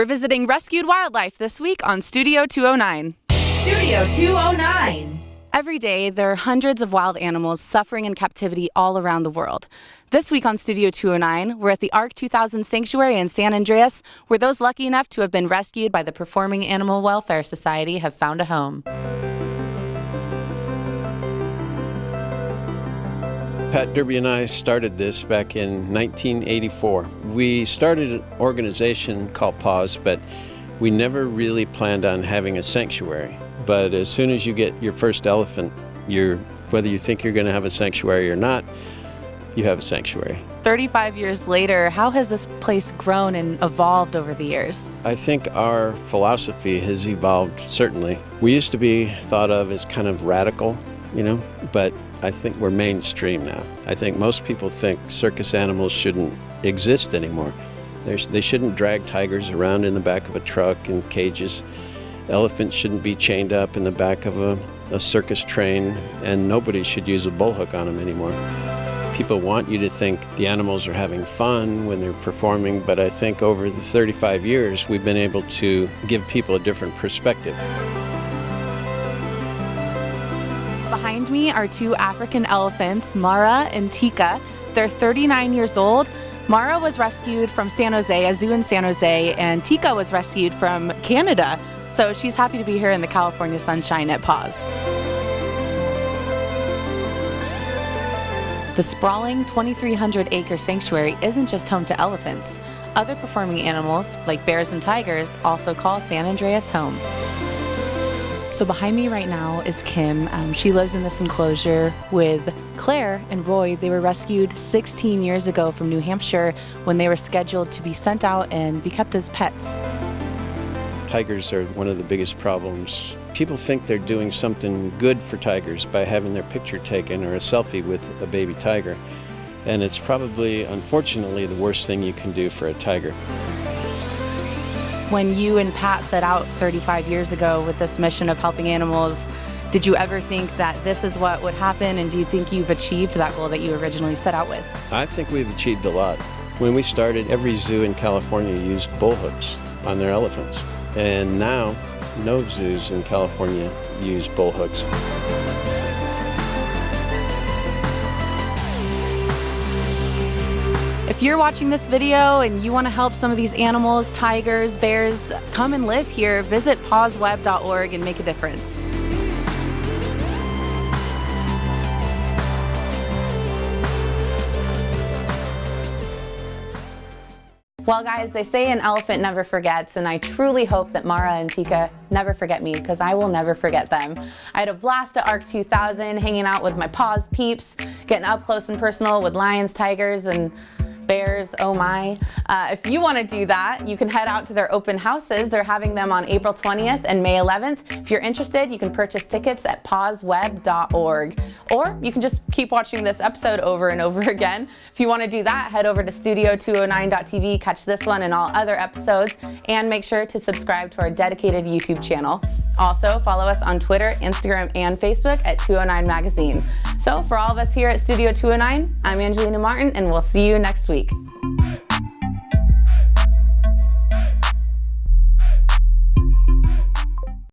We're visiting rescued wildlife this week on Studio 209. Studio 209. Every day, there are hundreds of wild animals suffering in captivity all around the world. This week on Studio 209, we're at the ARC 2000 Sanctuary in San Andreas, where those lucky enough to have been rescued by the Performing Animal Welfare Society have found a home. Pat Derby and I started this back in 1984. We started an organization called PAWS, but we never really planned on having a sanctuary. But as soon as you get your first elephant, whether you think you're going to have a sanctuary or not, you have a sanctuary. 35 years later, how has this place grown and evolved over the years? I think our philosophy has evolved, certainly. We used to be thought of as kind of radical, but I think we're mainstream now. I think most people think circus animals shouldn't exist anymore. They shouldn't drag tigers around in the back of a truck in cages. Elephants shouldn't be chained up in the back of a circus train, and nobody should use a bullhook on them anymore. People want you to think the animals are having fun when they're performing, but I think over the 35 years, we've been able to give people a different perspective. Behind me are two African elephants, Mara and Tika. They're 39 years old. Mara was rescued from San Jose, a zoo in San Jose, and Tika was rescued from Canada. So she's happy to be here in the California sunshine at PAWS. The sprawling 2,300-acre sanctuary isn't just home to elephants. Other performing animals, like bears and tigers, also call San Andreas home. So behind me right now is Kim. She lives in this enclosure with Claire and Roy. They were rescued 16 years ago from New Hampshire when they were scheduled to be sent out and be kept as pets. Tigers are one of the biggest problems. People think they're doing something good for tigers by having their picture taken or a selfie with a baby tiger. And it's probably, unfortunately, the worst thing you can do for a tiger. When you and Pat set out 35 years ago with this mission of helping animals, did you ever think that this is what would happen, and do you think you've achieved that goal that you originally set out with? I think we've achieved a lot. When we started, every zoo in California used bullhooks on their elephants, and now no zoos in California use bullhooks. If you're watching this video and you want to help some of these animals, tigers, bears, come and live here, visit pawsweb.org and make a difference. Well, guys, they say an elephant never forgets, and I truly hope that Mara and Tika never forget me, because I will never forget them. I had a blast at ARC 2000, hanging out with my PAWS peeps, getting up close and personal with lions, tigers, and bears, oh my. If you want to do that, you can head out to their open houses. They're having them on April 20th and May 11th. If you're interested, you can purchase tickets at pawsweb.org. Or you can just keep watching this episode over and over again. If you want to do that, head over to studio209.tv, catch this one and all other episodes, and make sure to subscribe to our dedicated YouTube channel. Also, follow us on Twitter, Instagram, and Facebook at 209 Magazine. So for all of us here at Studio 209, I'm Angelina Martin, and we'll see you next week.